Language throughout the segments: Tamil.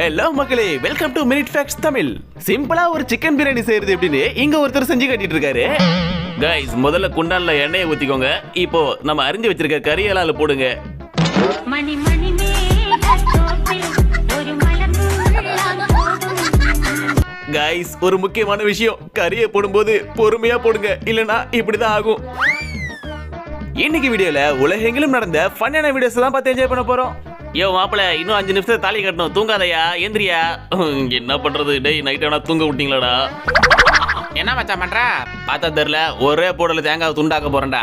ஹலோ மக்களே, welcome to minute facts Tamil. சிம்பிளா ஒரு சிக்கன் பிரியாணி செய்யறது எப்படின்னு இங்க ஒருத்தர் செஞ்சு காட்டிட்டு இருக்காரு. கைஸ், முதல்ல குண்டான்ல எண்ணெயை ஊத்திக்கோங்க. இப்போ நம்ம அரிஞ்சு வச்சிருக்க கறியலால போடுங்க. கைஸ், ஒரு முக்கியமான விஷயம், கறியை போடும்போது பொறுமையா போடுங்க, இல்லனா இப்படிதான் ஆகும். இன்னைக்கு வீடியோல உலகெங்கிலும் நடந்த ஃபன்னான வீடியோஸ் தான் பார்த்து என்ஜாய் பண்ண போறோம். யோ மாப்பிள, இன்னும் 5 நிமிஷம் தாலி கட்டணும், தூங்காதையா, எந்திரியா. என்ன பண்றது, டேய் நைட் வேணா தூங்க விட்டீங்களாடா? என்ன மச்சான் பண்ற? பார்த்தா தெரியல, ஒரே போடல தேங்காய் துண்டாக்க போறேன்டா.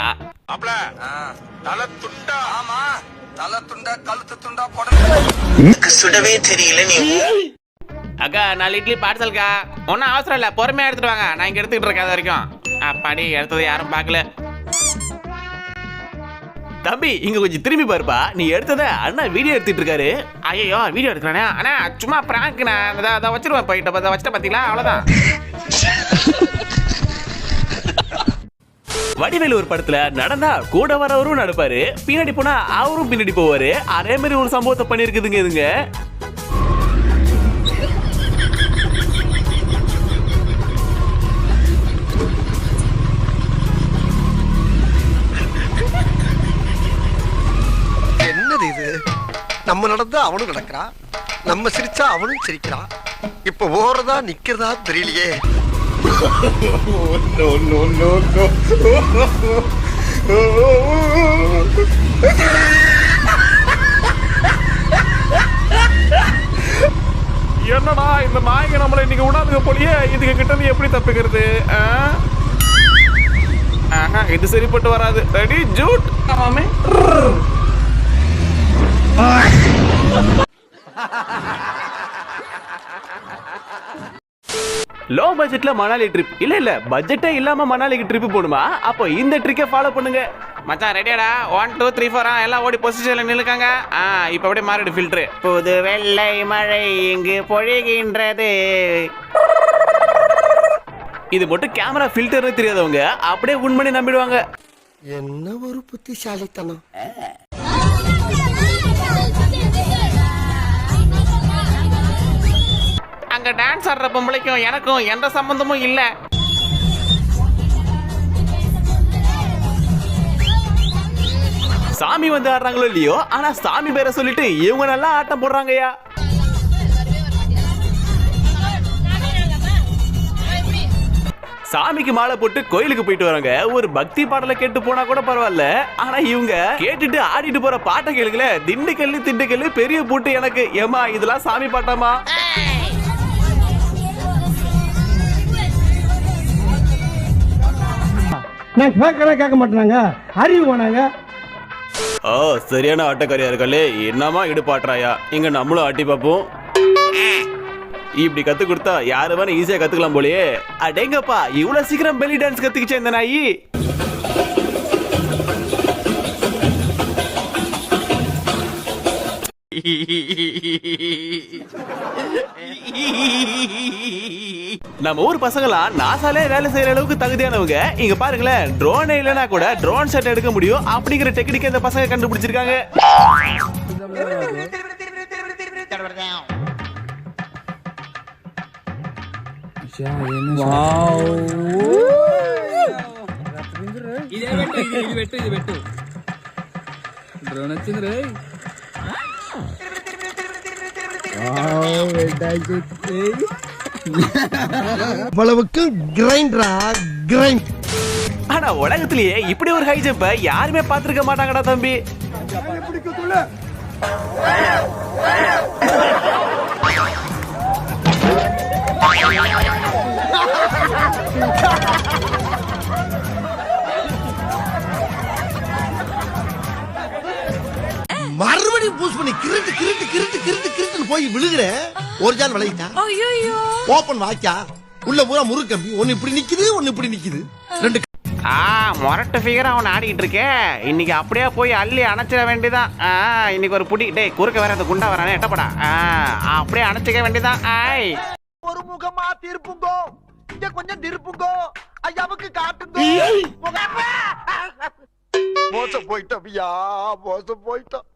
மாப்பிள, தலை துண்டா? ஆமா, தலை துண்டா கழுத்து துண்டா போட சுடவே தெரியல. நீ அக்கா, 4 இட்லி பார்சல்க்கா. ஒன்னும் அவசரம் இல்ல, பொறுமையா எடுத்துட்டு வாங்க, நான் இங்க எடுத்துக்கிட்டு இருக்கேன். அது வரைக்கும் அப்பாடி எடுத்தது யாரும் பார்க்கல. தம்பி, இங்க கொஞ்சம் திரும்பி பாருப்பா, நீ எடுத்தத அண்ணா வீடியோ எடுத்துட்டு இருக்காரு. ஐயோ, வீடியோ எடுக்கிறானே அண்ணா, சும்மா பிராங்க். நான் அதை வச்சிருவேன், போயிட்டு வச்சுட்டு பாத்தீங்களா, அவ்வளவுதான். வடிவேலு ஒரு படத்துல நடந்தா கூட வரவரும் நடப்பாரு, பின்னாடி போனா அவரும் பின்னாடி போவாரு. அதே மாதிரி ஒரு சம்பவத்தை பண்ணிருக்குதுங்க இதுங்க. நம்ம நடந்தா அவனும் நடக்கிறான், நம்ம சிரிச்சா அவனும் சிரிக்கிறான். இப்ப ஓரதா நிக்கிறதா தெரியலையே. என்னடா இந்த நாய்க்கு நம்மள இன்னைக்கு விடாதுங்க போலியே, இதுக்கு கிட்ட நீ எப்படி தப்பிக்கிறது? இது சரிப்பட்டு வராது. Ready Jude. ஆமாமே. லோ பட்ஜெட்ல மணாலி ட்ரிப். இல்ல பட்ஜெட்டே இல்லாம மணாலிக்கு ட்ரிப் போணுமா? அப்போ இந்த ட்ரிக்கை ஃபாலோ பண்ணுங்க. மச்சான் ரெடியாடா? 1 2 3 4 எல்லாம் ஓடி பொசிஷன்ல நில்லுக்காங்க. இப்போ அப்படியே மாறிடு ஃபில்டர். புது வெள்ளை மழை இங்கு பொழிகின்றது. இது மட்டும் கேமரா ஃபில்டர்னு தெரியாதவங்க அப்படியே உண்மையை நம்பிடுவாங்க. என்ன ஒரு புத்திசாலித்தனம். அங்க டான்ஸ் ஆடுற பொம்பளைக்கும் எனக்கும் எந்த சம்பந்தமும் இல்ல. சாமி வந்து ஆடுறாங்களோ இல்லையோ, ஆனா சாமி பேரை சொல்லிட்டு இவங்க நல்லா ஆட்டம் போடுறாங்கயா. சாமிக்கு மாலை போட்டு கோயிலுக்கு போயிட்டு வராங்க. ஒரு பக்தி பாடலை கேட்டு போனா கூட பரவாயில்ல, ஆனா இவங்க கேட்டுட்டு ஆடிட்டு போற பாட்டை கேளுங்களே. திண்டுக்கல்லு திண்டுக்கல்லு பெரிய பூட்டு எனக்கு. ஏமா, இதெல்லாம் சாமி பாட்டாமா? கேட்க மாட்டாங்க, அறிவு போனாங்க. ஓ, சரியான ஆட்டக்காரியா இருக்கலே. என்னமா இடுபாட்டுறாயா? இங்க நம்மளும் ஆட்டி பார்ப்போம். இப்படி கத்து கொடுத்தா யாரு வேணா ஈஸியா கத்துக்கலாம் போலயே. அடேங்கப்பா, இவ்வளவு சீக்கிரம் பெல்லி டான்ஸ் கத்துக்கிச்சே இந்த நாயி. நம்ம ஊர் பசங்களாம் நாசாலே வேலை செய்யற அளவுக்கு தகுதியானவங்க. இங்க பாருங்களேன், ட்ரோன் இல்லனா கூட ட்ரோன் ஷாட் எடுக்க முடியும் அப்படிங்கிற டெக்னிக் இந்த பசங்க கண்டுபிடிச்சிருக்காங்க. இவ்வளவுக்கு கிரைண்டரா கிரைண்ட். ஆனா உலகத்திலேயே இப்படி ஒரு ஹை ஜம்ப் யாருமே பார்த்திருக்க மாட்டாங்கடா தம்பி. மறுபடியும் பூஸ் பண்ணி கிருட்டு கிருட்டு கிருட்டு கிருட்டு கிருட்டுன்னு போய் விழுகிற. ஒரு ஜான் விளையிட்டா ஓபன் வாய்க்கா, உள்ள பூரா முறுக்கம்பி. ஒன்னு இப்படி நிக்குது, ஒன்னு இப்படி நிக்குது. ரெண்டு மொரட்டு ஃபிகர் அவன் ஆடிக்கிட்டு இருக்கே. இன்னைக்கு அப்படியே போய் அள்ளி அணைச்சிட வேண்டியதான். இன்னைக்கு ஒரு புடி. டேய், குறுக்க வேற அந்த குண்டா வரானே, எட்டப்படா. அப்படியே அணைச்சிக்க வேண்டியதான். ஒரு முகமா திருப்புங்கோ, இங்க கொஞ்சம் திருப்புங்கோ, ஐயாவுக்கு காட்டுங்க. மோசம் போயிட்டோம் ஐயா, மோசம் போயிட்டோம்.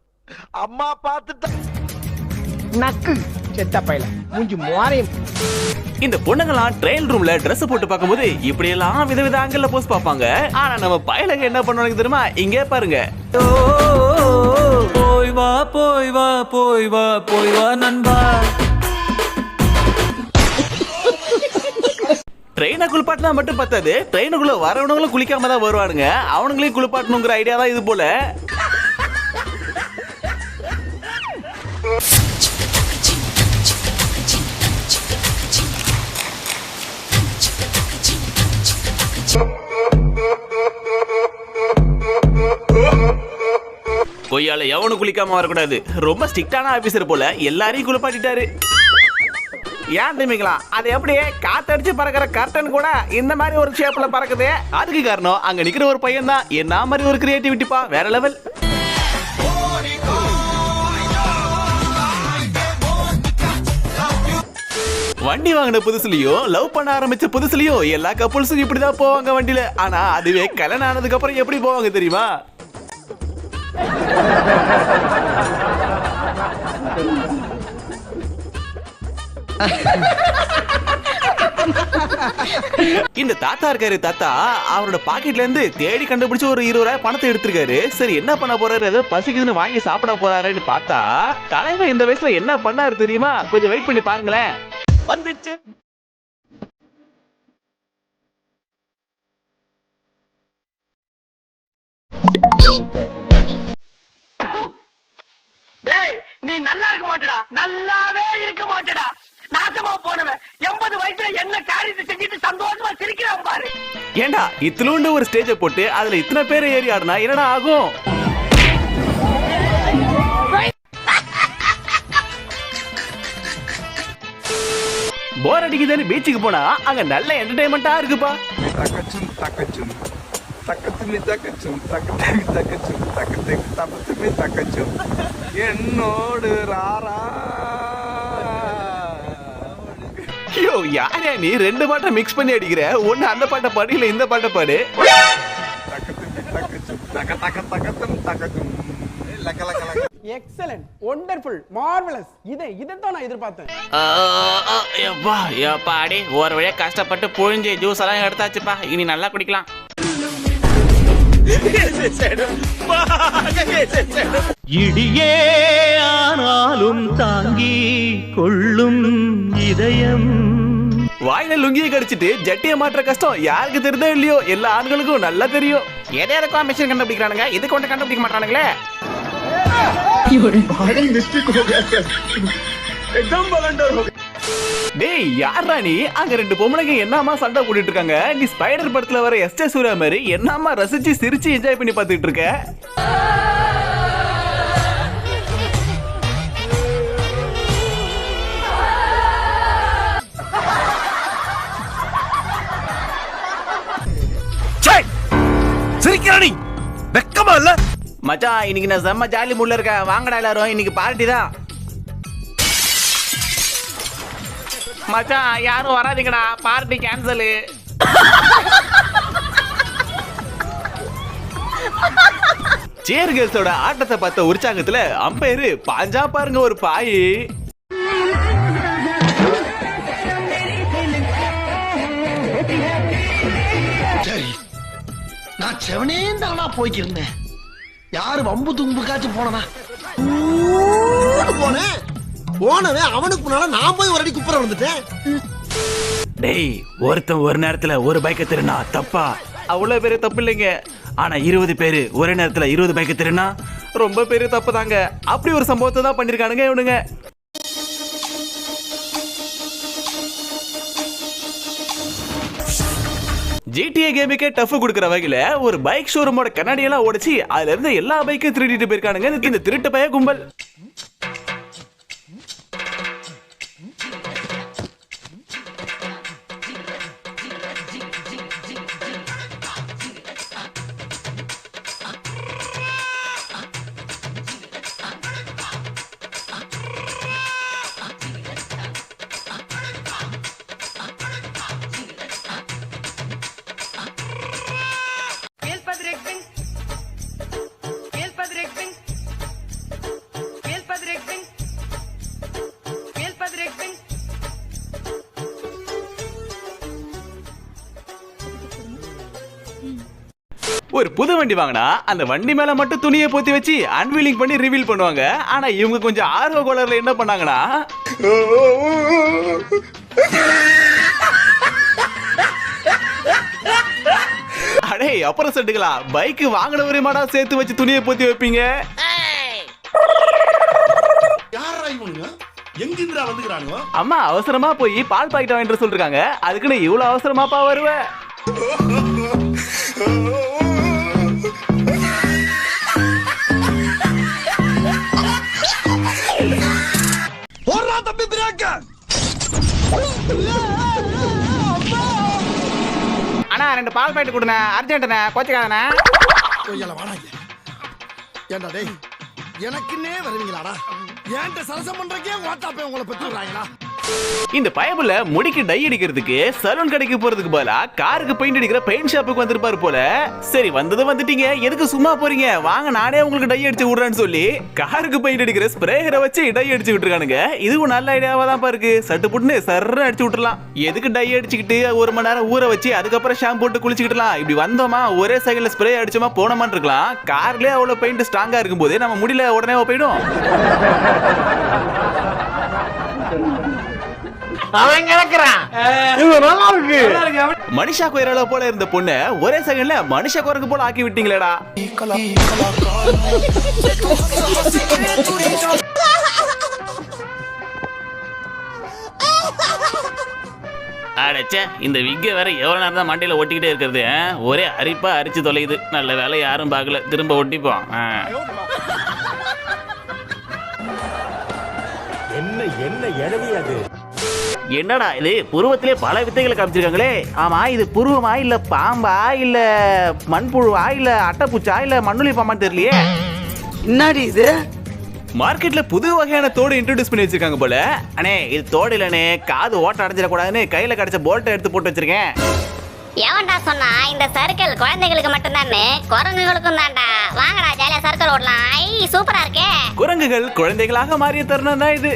அம்மா பார்த்துட்டா நக்கு செத்த பையல மூஞ்சி மோரையும். இந்த பொண்ணுங்களாம் ட்ரெயின் ரூம்ல Dress போட்டு பார்க்கும்போது இப்படி எல்லாம் விதவித ஆங்கிள் போஸ் பார்ப்பாங்க. ஆனா நம்ம பயலுங்க என்ன பண்ணுவாங்க தெரியுமா? இங்கே பாருங்க. போய் வா போய் வா போய் வா போய் வா நண்பா. ட்ரெயினை குளிப்பாட்டினா மட்டும் பத்தாது, ட்ரெயினுக்குள்ள வரவனுங்களும் குளிக்காம தான் வருவானுங்க. அவனுங்களையும் குளிப்பாட்டணுங்கிற ஐடியா தான் இது போல. கொய்யால எவனும் குளிக்காம வரக்கூடாது. ரொம்ப ஸ்ட்ரிக்டான ஆபீசர் போல எல்லாரையும் குளிப்பாட்டிட்டாரு. ஏன் தெரியுங்களா, அது எப்படியே காத்தடிச்சு பறக்கிற கர்டன் கூட இந்த மாதிரி ஒரு ஷேப்ல பறக்குது. அதுக்கு காரணம் அங்க நிக்கிற ஒரு பையன் தான். என்ன மாதிரி ஒரு கிரியேட்டிவிட்டிப்பா, வேற லெவல். வண்டி வாங்கின புதுசுலயும் லவ் பண்ண ஆரம்பிச்ச புதுசுலயும் எல்லா கப்புள்ஸும் இப்படிதான் போவாங்க வண்டியில. ஆனா அதுவே கல்யாணம் ஆனதுக்கு அப்புறம் எப்படி போவாங்க தெரியுமா? இந்த தாத்தா இருக்காரு, தாத்தா அவரோட பாக்கெட்ல இருந்து தேடி கண்டுபிடிச்சு ஒரு 20 ரூபாய் பணத்தை எடுத்திருக்காரு. சரி என்ன பண்ண போறாரு, ஏதோ பசிக்குதுன்னு வாங்கி சாப்பிட போறாருன்னு பார்த்தா தலைவன் இந்த வயசுல என்ன பண்ணாரு தெரியுமா? கொஞ்சம் வெயிட் பண்ணி பாருங்களேன். வந்துச்சு. நீ நல்லா இருக்க மாட்டடா, நல்லாவே இருக்க மாட்டடா. நாசமா போனவன் 80 வயசுல என்ன காரியத்தை செஞ்சுட்டு சந்தோஷமா சிரிக்கிறான் பாரு. ஏண்டா இத்திலூண்டு ஒரு ஸ்டேஜை போட்டு அதுல இத்தனை பேர் ஏறி ஆடுனா என்னடா ஆகும்? போர் அடிக்குதுன்னு பீச்சுக்கு போனா அங்க நல்ல என்டர்டைன்மெண்டா இருக்குப்பா. தக்கச்சும் தக்கச்சும் தக்கத்துமே தக்கச்சும் தக்கத்துமே தக்கச்சும் தக்கத்துக்கு தப்பத்துமே தக்கச்சும் என்னோடு ராரா. ஐயோ யாரா நீ? 2 பாட்டை மிக்ஸ் பண்ணி அடிக்கிற. ஒண்ணு அந்த பாட்டை பாடு, இல்ல இந்த பாட்டை பாடு. தக்கத்துமே தக்கச்சும் தக்க தக்க தக்கத்தும் தக்கச்சும் லக்க லக்க லக்க. Excellent, wonderful, marvellous. இதைத்தான் நான் எதிர்பார்த்தேன். அடி ஒரு வழியா கஷ்டப்பட்டு புழிஞ்சு ஜூஸ் எல்லாம் எடுத்தாச்சுப்பா. இனி நல்லா குடிக்கலாம். இடியே ஆனாலும் தாங்கி கொள்ளும் இதயம். வாயில லுங்கியை கடிச்சிட்டு ஜட்டியை மாற்ற கஷ்டம் யாருக்கு தெரியுதோ இல்லையோ, எல்லா ஆண்களுக்கும் நல்லா தெரியும். எதை எதுக்கும் மிஷின் கண்டுபிடிக்கிறானுங்க, இதுக்கு ஒன்று கண்டுபிடிக்க மாட்டானுங்களே. டேய் யாரா நீ? அங்க 2 பொம்பளைங்க என்னமா சண்டை போட்டுட்டு இருக்காங்க. நீ ஸ்பைடர் படத்துல வர எஸ்டே சூர்யா மாதிரி என்னமா ரசிச்சு சிரிச்சு என்ஜாய் பண்ணி பார்த்துட்டு இருக்க? சிரிக்கிறானி வெக்கமா இல்ல? மச்சான் இன்னைக்கு நான் செம்ம ஜாலி மூட்ல இருக்கேன். வாங்கடா எல்லாரும், இன்னைக்கு பார்ட்டி தான். மச்சான் யாரும் வராதீங்கடா, பார்ட்டி கேன்சல். சேர் கேர்ள்ஸோட ஆட்டத்தை பார்த்த உற்சாகத்துல அம்பையர் பாஞ்சா பாருங்க ஒரு பாய். சரி நான் செவனே தானா போய்க்கிருந்தேன். யாரு வம்பு தும்புக்காச்சும் போனனா போனேன். போனவன் அவனுக்கு முன்னால நான் போய் ஒரு அடி குப்புற வந்துட்டேன். டேய் ஒருத்தன் ஒரு நேரத்துல ஒரு பைக்கை திருனா தப்பா? அவ்வளவு பேரு தப்பு இல்லைங்க. ஆனா 20 பேரு ஒரே நேரத்துல 20 பைக்கை திருனா ரொம்ப பேரு தப்பு தாங்க. அப்படி ஒரு சம்பவத்தை தான் பண்ணிருக்கானுங்க இவனுங்க. GTA கேமுக்கே டஃப் கொடுக்குற வகையில ஒரு பைக் ஷோரூமோட கண்ணாடி எல்லாம் உடைச்சி அதுல இருந்து எல்லா பைக்கையும் திருடிட்டு போயிருக்கானுங்க இந்த திருட்டு பைய கும்பல். ஒரு புது வண்டி வாங்கினா அந்த வண்டி மேல மட்டும் துணியை போத்தி வச்சு அன்வீலிங் பண்ணி ரிவீல் பண்ணுவாங்க. ஆனா இவங்க கொஞ்சம் ஆர்வ கோளர்ல என்ன பண்ணாங்கன்னா, அடே அப்புறம் செட்டுகளா, பைக் வாங்கினவரே மாடா சேர்த்து வச்சு துணியை போத்தி வைப்பீங்க. யாரா இவனுங்க? எங்கிருந்துடா வந்துக்கிறானுங்க? அம்மா அவசரமா போய் பால் பாக்கெட் வாங்கிட்டு சொல்லிருக்காங்க. அதுக்குன்னு இவ்வளவு அவசரமாப்பா வருவ? போறா தம்பி பிரேக்க. அண்ணா 2 பால் பாக்கெட் கொடுண்ணே, அர்ஜென்ட்ண்ணே, கோச்சுக்காதண்ணே. கொய்யால வாடாங்க. ஏண்டா டேய், எனக்குன்னே வருவீங்களாடா? ஏன்ட்ட சரசம் பண்றக்கே ஓட்டாப்பே உங்களை பெற்றுறாங்களா? இந்த பயபுல முடிக்கு டை அடிக்கிறதுக்கு சலூன் கடைக்கு போறதுக்கு பதிலா காருக்கு பெயிண்ட் அடிக்கிற பெயிண்ட் ஷாப்புக்கு வந்திருப்பாரு போல. சரி வந்தது வந்துட்டீங்க, எதுக்கு சும்மா போறீங்க, வாங்க நானே உங்களுக்கு டை அடிச்சு விடுறேன்னு சொல்லி காருக்கு பெயிண்ட் அடிக்கிற ஸ்ப்ரேயரை வச்சு டை அடிச்சு விட்டுருக்கானுங்க. இதுவும் நல்ல ஐடியாவா தான் இருக்கு. சட்டு புட்டுன்னு சர்ற அடிச்சு விட்டுறலாம். எதுக்கு டை அடிச்சுக்கிட்டு 1 மணி நேரம் ஊற வச்சு அதுக்கப்புறம் ஷாம்பு போட்டு குளிச்சுக்கிட்டலாம். இப்படி வந்தோமா ஒரே செகண்ட்ல ஸ்ப்ரே அடிச்சோமா போனோமான்னு இருக்கலாம். கார்லயே அவ்வளவு பெயிண்ட் ஸ்ட்ராங்கா இருக்கும் போதே நம்ம முடியல உடனே போயிடும். அவன் கிடக்குறான். நல்லா இருக்கு. மனுஷா கோயிரால போல இருந்த பொண்ணு ஒரே செகண்ட்ல மனுஷ குரங்கு போல ஆக்கி விட்டீங்களேடா. அடச்சே, இந்த விக்க வேற எவ்வளவு நேரம் தான் மண்டையில ஒட்டிக்கிட்டே இருக்கிறது. ஒரே அரிப்பா அரிச்சு தொலையுது. நல்ல வேலை யாரும் பார்க்கல, திரும்ப ஒட்டிப்போம். என்னடா இது, புருவத்திலே பல வித்தைகளை காமிச்சிருக்காங்களே. ஆமா, இது புருவமா இல்ல பாம்பா இல்ல மண்புழுவா இல்ல அட்டைப்பூச்சா இல்ல மண்ணுளி பாம்பான்னு தெரியலையே. என்னடி இது? மார்க்கெட்ல புது வகையான தோடு இன்ட்ரோடியூஸ் பண்ணி வச்சிருக்காங்க போல. அண்ணே இது தோடு இல்லனே, காது ஓட்ட அடைஞ்சிடக்கூடாதுன்னு கையில கிடைச்ச போல்ட்டை எடுத்து போட்டு வச்சிருக்கேன். எவன்டா சொன்னா இந்த சர்க்கிள் குழந்தைகளுக்கு மட்டும்தானே? குரங்குகளுக்கும் தான்டா. வாங்கடா ஜாலியா சர்க்கிள் ஓடலாம். ஐ சூப்பரா இருக்கே. குரங்குகள் குழந்தைகளாக மாறிய தருணம் தான் இது.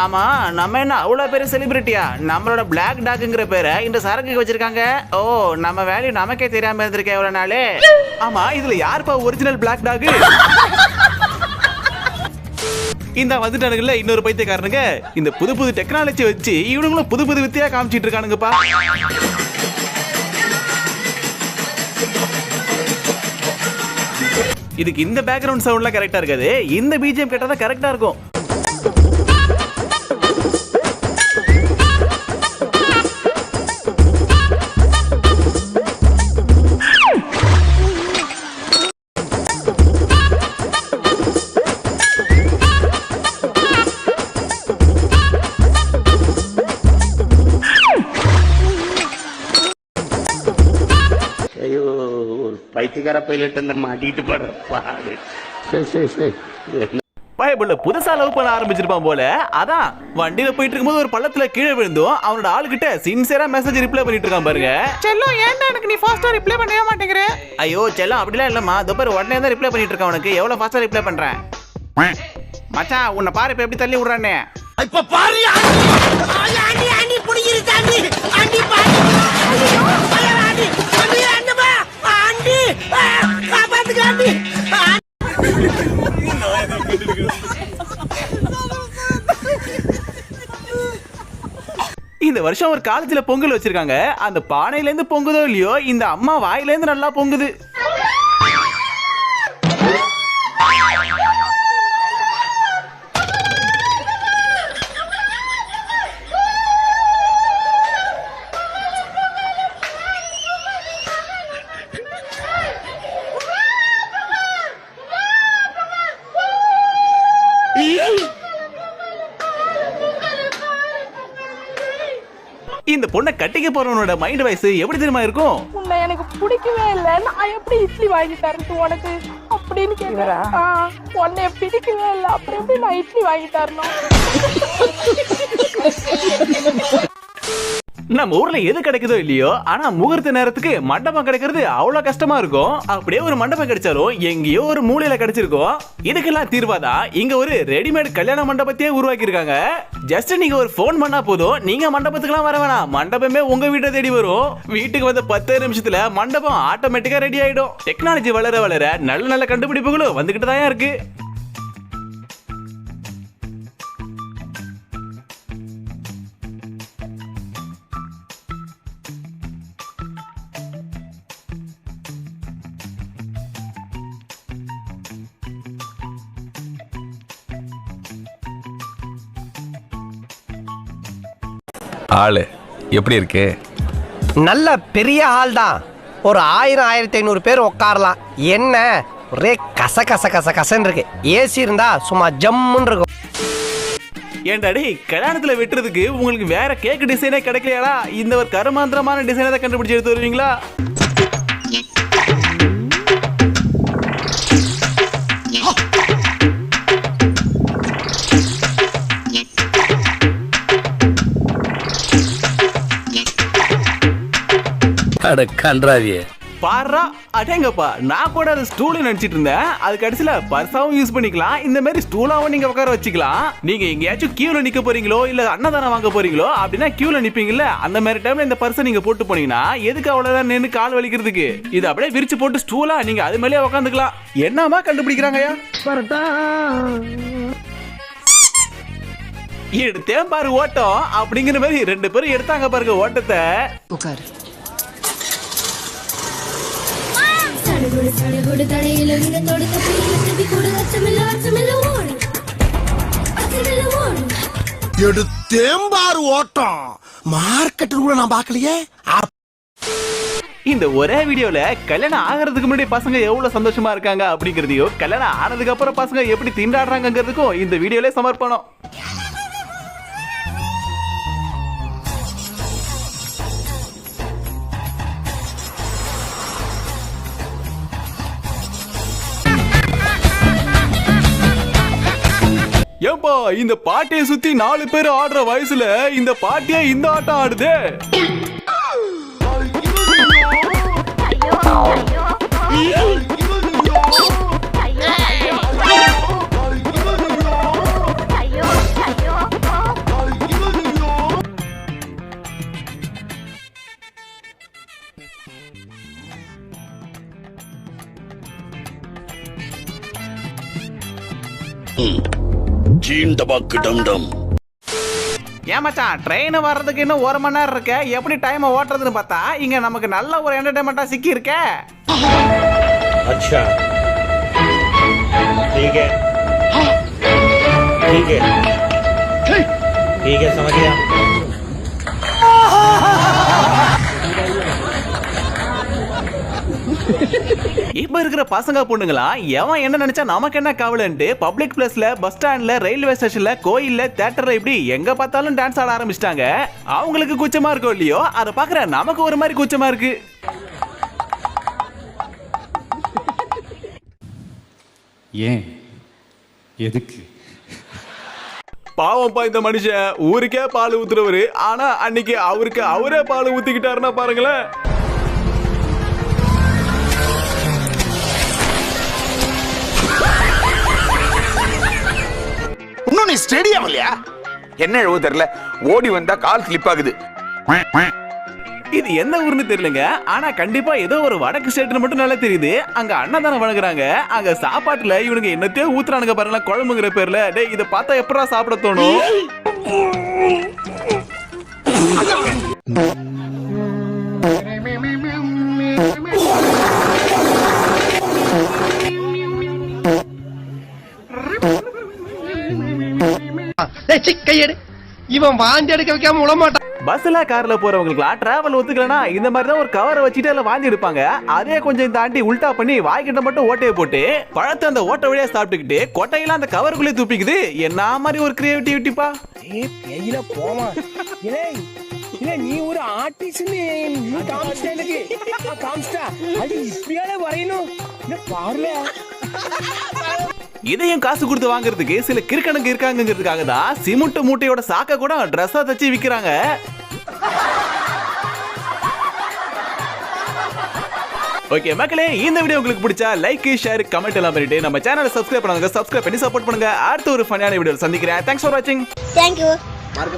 ஆமா, நம்ம என்ன அவ்வளவு பெரிய செலிபிரிட்டியா? நம்மளோட பிளாக் டாக்ங்கிற பேரை இந்த சரக்குக்கு வச்சிருக்காங்க. ஓ, நம்ம வேல்யூ நமக்கே தெரியாம இருந்திருக்கேன் எவ்வளவு நாளே. ஆமா, இதுல யாருப்பா ஒரிஜினல் பிளாக் டாக்? இந்த வந்துட்டானுங்கல்ல இன்னொரு பைத்தியக்காரனுங்க. இந்த புது புது டெக்னாலஜி வச்சு இவனுங்களும் புது புது வித்தியா காமிச்சிட்டு இருக்கானுங்கப்பா. இதுக்கு இந்த பேக்ரவுண்ட் சவுண்ட்லாம் கரெக்டா இருக்காது. இந்த பிஜிஎம் கேட்டா தான் கரெக்டா இருக்கும். பைத்தியக்கார பைலட் மாட்டிட்டு பாடு. பயபுள்ள புதுசா லவ் பண்ண ஆரம்பிச்சிருப்பான் போல. அதான் வண்டியில போயிட்டு இருக்கும்போது ஒரு பள்ளத்துல கீழே விழுந்தும் அவனோட ஆளுகிட்ட சின்சியரா மெசேஜ் ரிப்ளை பண்ணிட்டு இருக்கான் பாருங்க. செல்லம், ஏன்டா எனக்கு நீ ஃபாஸ்டா ரிப்ளை பண்ணவே மாட்டேங்கிற? ஐயோ செல்லம், அப்படிலாம் இல்லம்மா, தோப்பர் உடனே தான் ரிப்ளை பண்ணிட்டு இருக்கான். உனக்கு எவ்வளவு ஃபாஸ்டா ரிப்ளை பண்றேன் மச்சான். உன்னை பாரு இப்ப எப்படி தள்ளி விடுறானே. இப்ப பாரு, ஆண்டி ஆண்டி புடிங்கிருச்சு ஆண்டி. ஆண்டி பாரு. ஆண்டி ஆண்டி அண்ணமா ஆண்டி காப்பாத்துங்க ஆண்டி. இந்த வருஷம் ஒரு காலேஜ்ல பொங்கல் வச்சிருக்காங்க. அந்த பானையில இருந்து பொங்குதோ இல்லையோ, இந்த அம்மா வாயில இருந்து நல்லா பொங்குது. இந்த பொண்ணை கட்டிக்க போறவனோட மைண்ட் வாய்ஸ் எப்படி தெரியுமா இருக்கும்? உன்னை எனக்கு பிடிக்கவே இல்லை, நான் எப்படி இட்லி வாங்கி தரணும் உனக்கு அப்படின்னு கேக்குறா. உன்னை பிடிக்கவே இல்லை, அப்புறம் எப்படி நான் இட்லி வாங்கி தரணும்? நம்ம ஊர்ல எது கிடைக்குதோ இல்லையோ, ஆனா முகூர்த்த நேரத்துக்கு மண்டபம் கிடைக்கிறது அவ்வளவு கஷ்டமா இருக்கும். அப்படியே ஒரு மண்டபம் கிடைச்சாலும் எங்கேயோ ஒரு மூலையில கிடைச்சிருக்கும். இதுக்கெல்லாம் தீர்வாதான் இங்க ஒரு ரெடிமேட் கல்யாண மண்டபத்தையே உருவாக்கி இருக்காங்க. ஜஸ்ட் நீங்க ஒரு போன் பண்ணா போதும், நீங்க மண்டபத்துக்குலாம் வர வேணாம், மண்டபமே உங்க வீட்டை தேடி வரும். வீட்டுக்கு வந்த 10 நிமிஷத்துல மண்டபம் ஆட்டோமேட்டிக்கா ரெடி ஆயிடும். டெக்னாலஜி வளர வளர நல்ல நல்ல கண்டுபிடிப்புகளும் வந்துகிட்டு தான் இருக்கு. ஆளு எப்படி இருக்கு? நல்ல பெரிய ஹால் தான். ஒரு 1000-1500 பேர் உட்காரலாம். என்ன ஒரே கச கச கச கசன்னு இருக்கு. ஏசி இருந்தா சும்மா ஜம்முன்னு இருக்கும். ஏன்டாடி கல்யாணத்துல வெட்டுறதுக்கு உங்களுக்கு வேற கேக் டிசைனே கிடைக்கலையாடா? இந்த ஒரு கருமாந்திரமான டிசைனை தான் கண்டுபிடிச்சு எடுத்து வருவீங்களா? கன்றாவியே பாரா அடேங்கப்பா, நான் கூட அது ஸ்டூல் நினைச்சிட்டு இருந்தேன். அது கடைசியில பர்சாவும் யூஸ் பண்ணிக்கலாம். இந்த மாதிரி ஸ்டூலாவும் நீங்க உட்கார வச்சுக்கலாம். நீங்க எங்கேயாச்சும் கியூல நிக்க போறீங்களோ இல்ல அன்னதானம் வாங்க போறீங்களோ அப்படின்னா கியூல நிப்பீங்கல்ல, அந்த மாதிரி டைம்ல இந்த பர்சை நீங்க போட்டு போனீங்கன்னா எதுக்கு அவ்வளவுதான் நின்று கால் வலிக்கிறதுக்கு? இது அப்படியே விரிச்சு போட்டு ஸ்டூலா நீங்க அது மேலேயே உட்காந்துக்கலாம். என்னமா கண்டுபிடிக்கிறாங்கயா? எடுத்தேன் பாரு ஓட்டம் அப்படிங்கிற மாதிரி 2 பேரும் எடுத்தாங்க பாருங்க ஓட்டத்தை. எடுத்தேம்பாரு ஓட்டம் மார்க்கெட் கூட நான் பார்க்கலையே. இந்த ஒரே வீடியோல கல்யாணம் ஆகிறதுக்கு முன்னாடி பசங்க எவ்வளவு சந்தோஷமா இருக்காங்க அப்படிங்கறதையும், கல்யாணம் ஆனதுக்கு அப்புறம் பசங்க எப்படி திண்டாடுறாங்கிறதுக்கும் இந்த வீடியோல சமர்ப்பணம். ஏப்பா, இந்த பாட்டியை சுத்தி 4 பேர் ஆடுற வயசுல இந்த பாட்டியே இந்த ஆட்டம் ஆடுது. ஏன் மச்சான், ட்ரெயின் வர்றதுக்கு இன்னும் 1 மணி நேரம் இருக்க, எப்படி டைம் ஓட்டுறதுன்னு பார்த்தா இங்க நமக்கு நல்ல ஒரு என்டர்டைன்மெண்டா சிக்கி இருக்க. अच्छा ठीक है ठीक है ठीक है समझ गया. இப்ப இருக்கிற பசங்க பொண்ணுங்களா எவன் என்ன நினைச்சா நமக்கு என்ன கவலைன்ட்டு பப்ளிக் பிளேஸ்ல, பஸ் ஸ்டாண்ட்ல, ரயில்வே ஸ்டேஷன்ல, கோயில்ல, தியேட்டர்ல இப்படி எங்க பார்த்தாலும் டான்ஸ் ஆட ஆரம்பிச்சிட்டாங்க. அவங்களுக்கு கூச்சமா இருக்கோ இல்லையோ, அதை பாக்குற நமக்கு ஒரு மாதிரி கூச்சமா இருக்கு. ஏன் எதுக்கு? பாவம்பா இந்த மனுஷன், ஊருக்கே பால் ஊத்துறவரு, ஆனா அன்னைக்கு அவருக்கு அவரே பால் ஊத்திக்கிட்டாருன்னா பாருங்களேன். இன்னும் நீ ஸ்டேடியம் இல்லையா? என்ன எழுவ தெரியல, ஓடி வந்தா கால் ஸ்லிப் ஆகுது. இது எந்த ஊர்னு தெரியலங்க, ஆனா கண்டிப்பா ஏதோ ஒரு வடக்கு ஸ்டேட்னு மட்டும் நல்லா தெரியுது. அங்க அன்னதானம் வழங்குறாங்க. அங்க சாப்பாட்டுல இவனுங்க என்னத்தையோ ஊத்துறானுங்க பாருங்க, குழம்புங்கிற பேர்ல. டேய், இத பார்த்தா எப்படா சாப்பிட தோணும்? கையெடு, இவன் வாந்தி எடுக்க வைக்காம விட மாட்டான். பஸ்ல கார்ல போறவங்களுக்குலாம் டிராவல் ஒத்துக்கலனா இந்த மாதிரி தான் ஒரு கவரை வச்சுட்டு அதுல வாந்தி எடுப்பாங்க. அதே கொஞ்சம் தாண்டி உல்டா பண்ணி வாய்க்கிட்ட மட்டும் ஓட்டையை போட்டு பழத்தை அந்த ஓட்டை வழியா சாப்பிட்டுக்கிட்டு கொட்டையெல்லாம் அந்த கவருக்குள்ளே தூப்பிக்குது. என்ன மாதிரி ஒரு கிரியேட்டிவிட்டிப்பா. கையில போமா நீ ஒரு ஆர்டிஸ்ட் வரையணும் பாருல. இதையும் காசு கொடுத்து வாங்குறதுக்கு சில கிறுக்கணுங்க இருக்காங்கிறதுக்காக தான் சிமெண்ட் மூட்டையோட சாக்க கூட ட்ரெஸ்ஸா தச்சு விக்கிறாங்க. ஓகே மக்களே, இந்த வீடியோ உங்களுக்கு பிடிச்சா லைக், ஷேர், கமெண்ட் எல்லாம் பண்ணிட்டு நம்ம சேனலை சப்ஸ்கிரைப் பண்ணுங்க. சப்ஸ்கிரைப் பண்ணி சப்போர்ட் பண்ணுங்க. அடுத்த ஒரு ஃபன்னான வீடியோல சந்திக்கிறேன். தேங்க்ஸ் ஃபார் வாட்சிங். தேங்க்யூ.